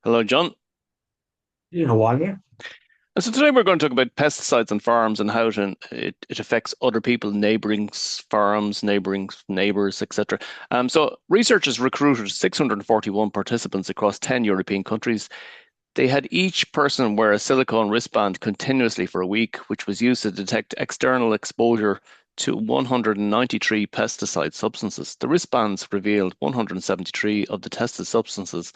Hello, John. You know what, yeah. And so today we're going to talk about pesticides on farms and how it affects other people, neighboring farms, neighboring neighbors, etc. So researchers recruited 641 participants across 10 European countries. They had each person wear a silicone wristband continuously for a week, which was used to detect external exposure to 193 pesticide substances. The wristbands revealed 173 of the tested substances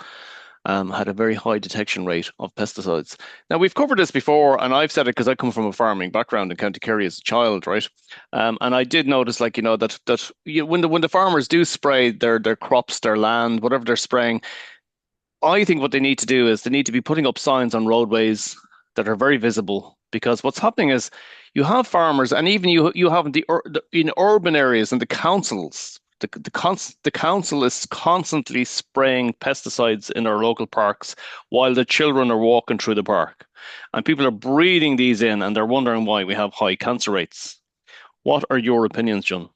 had a very high detection rate of pesticides. Now, we've covered this before, and I've said it because I come from a farming background in County Kerry as a child, right? And I did notice, like, when the farmers do spray their crops, their land, whatever they're spraying, I think what they need to do is they need to be putting up signs on roadways that are very visible because what's happening is you have farmers and even you have in urban areas and the councils the council is constantly spraying pesticides in our local parks while the children are walking through the park and people are breathing these in and they're wondering why we have high cancer rates. What are your opinions, John?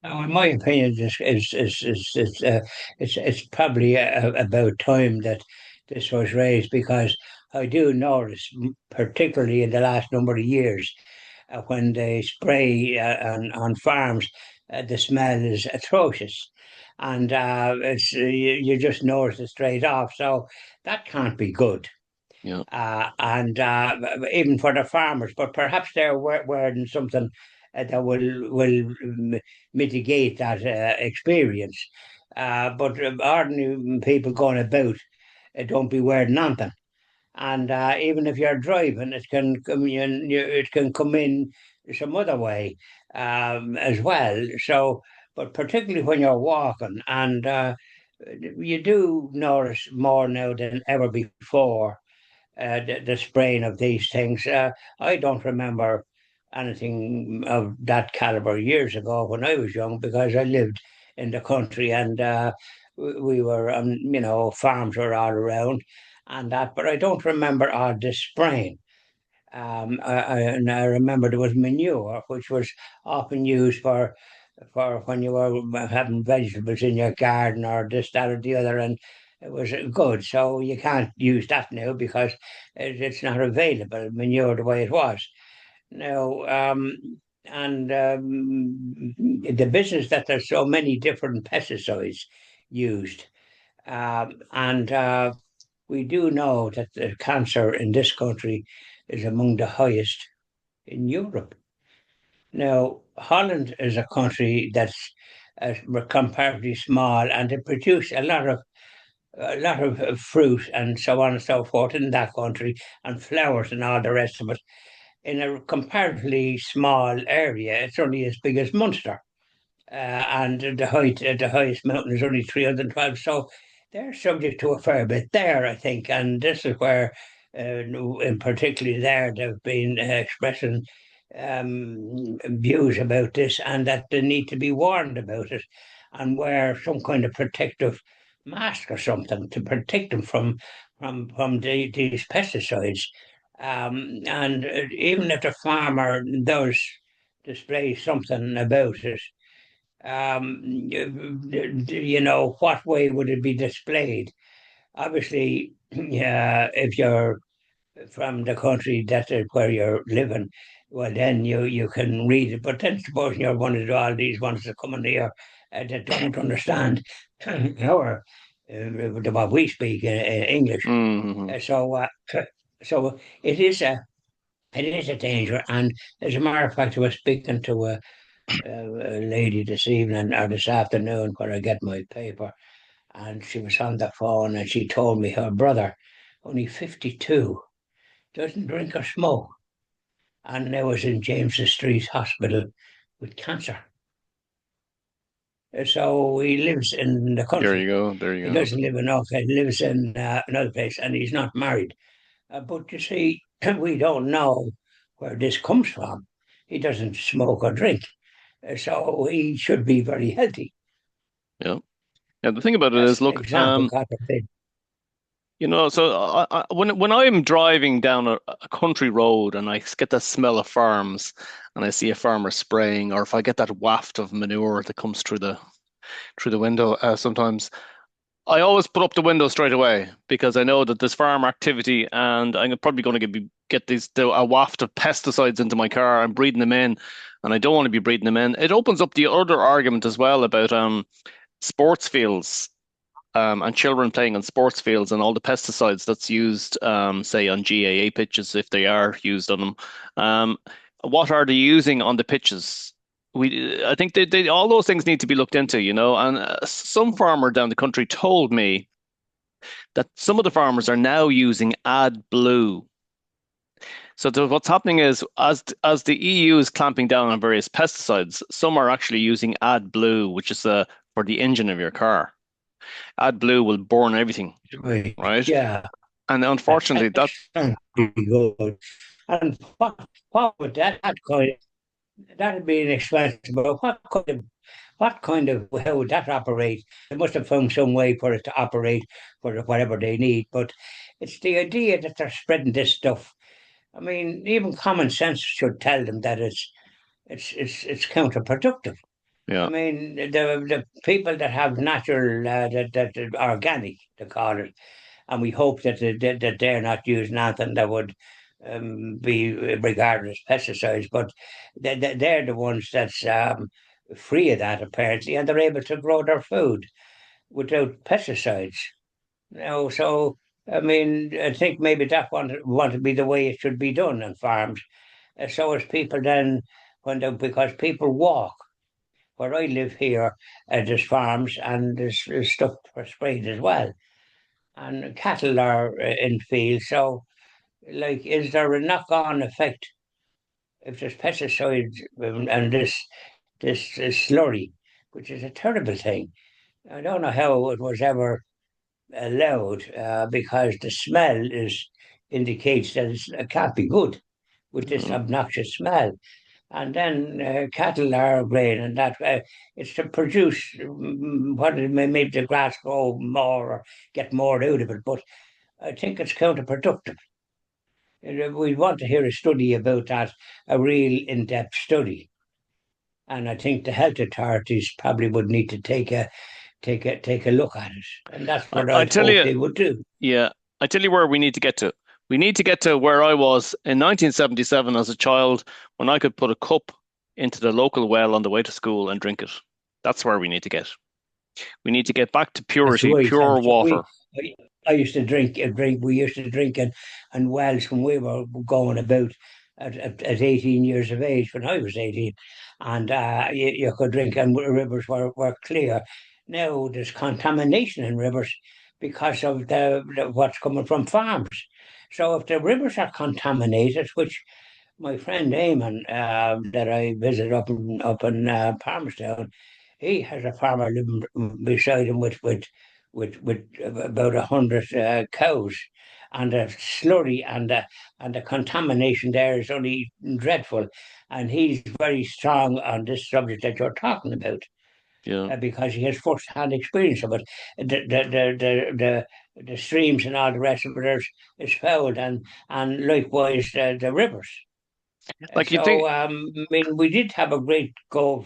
Now, in my opinion, it's probably about time that this was raised because I do notice, particularly in the last number of years, when they spray on farms, the smell is atrocious, and you just notice it straight off. So that can't be good. Yeah. And even for the farmers, but perhaps they're wearing something that will mitigate that experience. But ordinary people going about don't be wearing nothing. And even if you're driving, it can come in, it can come in some other way as well. So, but particularly when you're walking, and you do notice more now than ever before the spraying of these things. I don't remember anything of that caliber years ago when I was young because I lived in the country and we were, farms were all around and that, but I don't remember all this spraying. And I remember there was manure, which was often used for when you were having vegetables in your garden or this, that, or the other, and it was good. So you can't use that now because it's not available, manure the way it was. Now, and the business that there's so many different pesticides used, and we do know that the cancer in this country is among the highest in Europe. Now, Holland is a country that's comparatively small, and they produce a lot of fruit and so on and so forth in that country, and flowers and all the rest of it in a comparatively small area. It's only as big as Munster, and the highest mountain is only 312. So they're subject to a fair bit there, I think, and this is where, in particularly there, they've been expressing views about this, and that they need to be warned about it, and wear some kind of protective mask or something to protect them from these pesticides. And even if the farmer does display something about it, what way would it be displayed? Obviously, yeah, if you're from the country that is where you're living, well, then you can read it. But then suppose you're one of all these ones that come in here that don't understand our what we speak in English. Hmm. So it is a danger. And as a matter of fact, I was speaking to a lady this evening or this afternoon where I get my paper, and she was on the phone and she told me her brother, only 52, doesn't drink or smoke, and now is in James's Street Hospital with cancer. So he lives in the There you country. go. There He you go. doesn't live in Norfolk. He lives in another place, and he's not married. But you see, we don't know where this comes from. He doesn't smoke or drink, so he should be very healthy. Yeah. Yeah. The thing about it That's is, an look, example, God forbid. so when I'm driving down a country road and I get that smell of farms and I see a farmer spraying, or if I get that waft of manure that comes through the window, sometimes I always put up the window straight away because I know that there's farm activity and I'm probably going to get a waft of pesticides into my car. I'm breathing them in, and I don't want to be breathing them in. It opens up the other argument as well about sports fields and children playing on sports fields and all the pesticides that's used, say on GAA pitches if they are used on them. Um, what are they using on the pitches? I think all those things need to be looked into, you know. And some farmer down the country told me that some of the farmers are now using AdBlue. So what's happening is, as the EU is clamping down on various pesticides, some are actually using AdBlue, which is for the engine of your car. AdBlue will burn everything, Right. right? Yeah, And unfortunately, that that sounds pretty good. And what would that kind that'd be inexpensive, but what kind of how would that operate? They must have found some way for it to operate for whatever they need. But it's the idea that they're spreading this stuff. I mean, even common sense should tell them that it's counterproductive. I yeah, mean, the people that have natural that organic, they call it, and we hope that they're not using anything that would be regarded as pesticides, but they're the ones that's free of that apparently, and they're able to grow their food without pesticides. You know, so I mean, I think maybe that want to be the way it should be done on farms. So as people then, because people walk. Where I live here, there's farms and there's stuff for sprayed as well, and cattle are in fields. So, like, is there a knock-on effect if there's pesticides and this slurry, which is a terrible thing? I don't know how it was ever allowed because the smell is indicates that it can't be good with this mm, obnoxious smell. And then cattle are grain, and that it's to produce what it may make the grass grow more or get more out of it. But I think it's counterproductive. We want to hear a study about that, a real in-depth study. And I think the health authorities probably would need to take a look at it, and that's what I I'd tell hope you, they would do. yeah, I tell you where we need to get to. We need to get to where I was in 1977 as a child when I could put a cup into the local well on the way to school and drink it. That's where we need to get. We need to get back to That's purity, right. pure So water. I used to drink. We used to drink and wells when we were going about at 18 years of age, when I was 18. And you could drink, and rivers were clear. Now there's contamination in rivers because of what's coming from farms. So if the rivers are contaminated, which my friend Eamon, that I visited up in Palmerstown, he has a farmer living beside him with about 100 cows, and the slurry and the contamination there is only dreadful. And he's very strong on this subject that you're talking about Yeah. because he has first-hand experience of it. The streams and all the rest of it is fouled, and likewise the rivers. Like you think, I mean, we did have a great go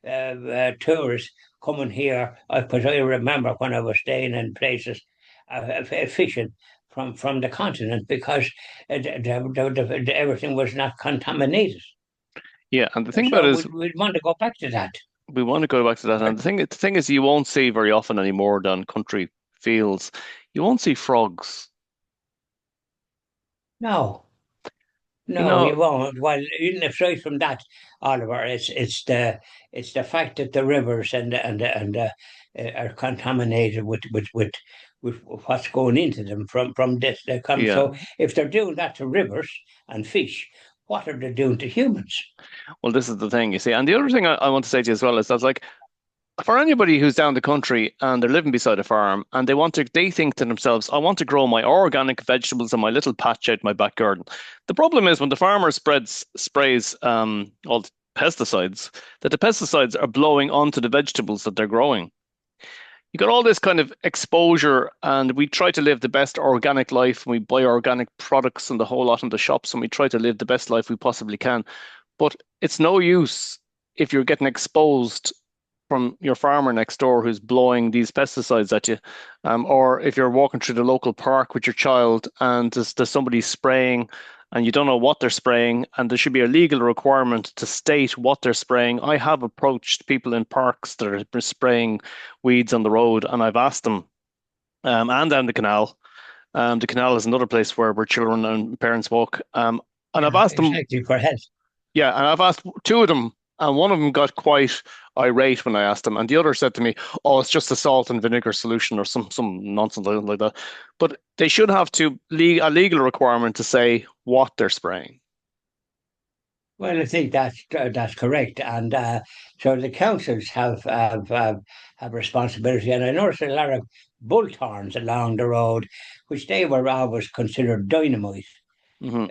of tourists coming here. Because I remember when I was staying in places fishing from the continent because everything was not contaminated. yeah, and the thing about So it is we'd want to go back to that. we want to go back to that. And But the thing is you won't see very often anymore down country fields. You won't see frogs. no, You no, know, you won't. Well, even aside from that, Oliver, it's the fact that the rivers are contaminated with what's going into them from this. They come. yeah. So if they're doing that to rivers and fish, what are they doing to humans? Well, this is the thing, you see. And the other thing I want to say to you as well is that, like, for anybody who's down the country and they're living beside a farm and they think to themselves, I want to grow my organic vegetables in my little patch out my back garden. The problem is when the farmer sprays all the pesticides, that the pesticides are blowing onto the vegetables that they're growing. You got all this kind of exposure, and we try to live the best organic life, and we buy organic products and the whole lot in the shops, and we try to live the best life we possibly can. But it's no use if you're getting exposed from your farmer next door who's blowing these pesticides at you, or if you're walking through the local park with your child and there's somebody spraying and you don't know what they're spraying, and there should be a legal requirement to state what they're spraying. I have approached people in parks that are spraying weeds on the road, and I've asked them, and down the canal. The canal is another place where children and parents walk. And I've Yeah, asked them, exactly for health. yeah, and I've asked two of them, and one of them got quite irate when I asked him, and the other said to me, "Oh, it's just a salt and vinegar solution or some nonsense like that." But they should have a legal requirement to say what they're spraying. Well, I think that's correct, and so the councils have responsibility. And I noticed a lot of bullthorns along the road, which they were always considered dynamite. Hmm.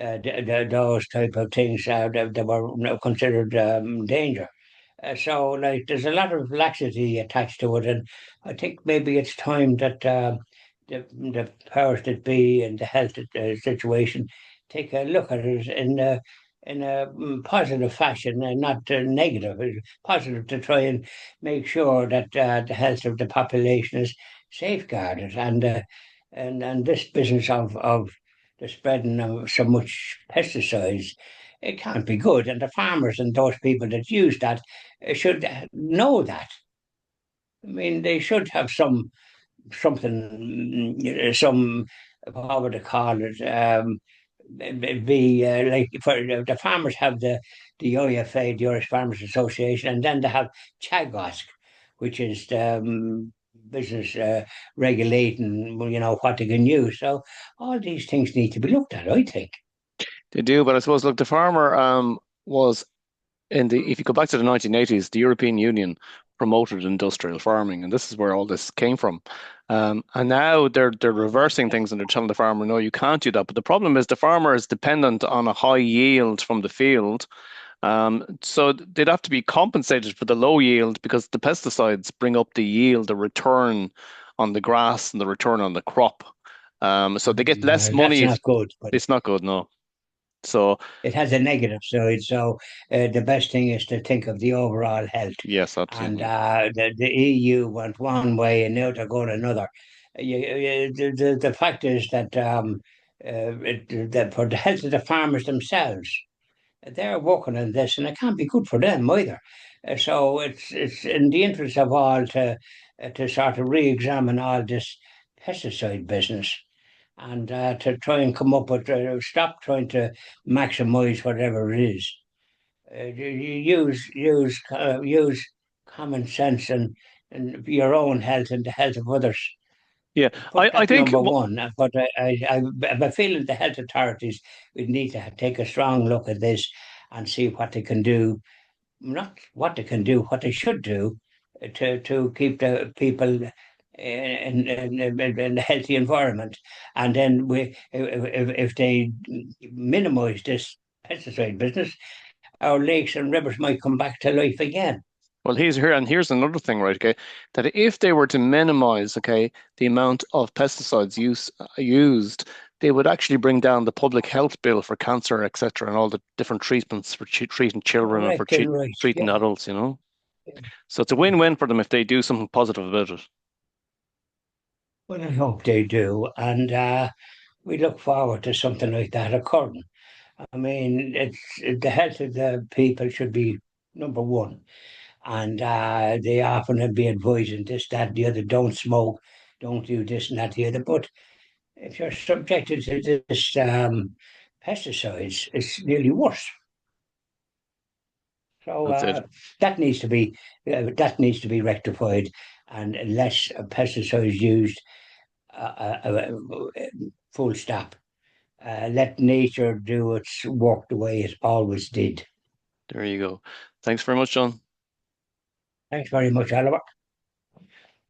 Those type of things they were considered danger. So, like, there's a lot of laxity attached to it, and I think maybe it's time that the powers that be and the health situation take a look at it in a positive fashion and not negative. Positive to try and make sure that the health of the population is safeguarded, and this business of the spreading of so much pesticides, it can't be good. And the farmers and those people that use that should know that. I mean, they should have something, some, what would they call it? Be like, for the farmers have the IFA, the Irish Farmers Association, and then they have CHAGOSC, which is the business regulating, what they can use. So all these things need to be looked at, I think. They do, but I suppose, look, the farmer was if you go back to the 1980s, the European Union promoted industrial farming, and this is where all this came from. And now they're reversing things and they're telling the farmer, no, you can't do that. But the problem is the farmer is dependent on a high yield from the field. So they'd have to be compensated for the low yield because the pesticides bring up the yield, the return on the grass and the return on the crop. So they get less That's money. not good, but It's not good, no. So it has a negative side. So the best thing is to think of the overall health. yes, And absolutely. the EU went one way, and now they're going another. The fact is that that for the health of the farmers themselves, they're working on this, and it can't be good for them either. So it's in the interest of all to sort of re-examine all this pesticide business, and to try and come up with stop trying to maximize whatever it is. Use common sense and your own health and the health of others. Yeah, Put I that think number one. But I have a feeling the health authorities would need to take a strong look at this and see what they can do. Not what they can do, what they should do to keep the people in a healthy environment. And then if they minimise this pesticide business, our lakes and rivers might come back to life again. well, here's another thing, right? Okay, that if they were to minimize, okay, the amount of pesticides used, they would actually bring down the public health bill for cancer, etc., and all the different treatments for treating children and for Correct and right. treating Yeah. adults, you know. So it's a win-win for them if they do something positive about it. Well, I hope they do. And we look forward to something like that occurring. I mean, the health of the people should be number one. And they often have been advising this, that, the other, don't smoke, don't do this and that, the other. But if you're subjected to this pesticides, it's nearly worse. So That's it. that needs to be rectified, and less pesticides used. Full stop. Let nature do its work the way it always did. There you go. Thanks very much, John. Thanks very much, Oliver.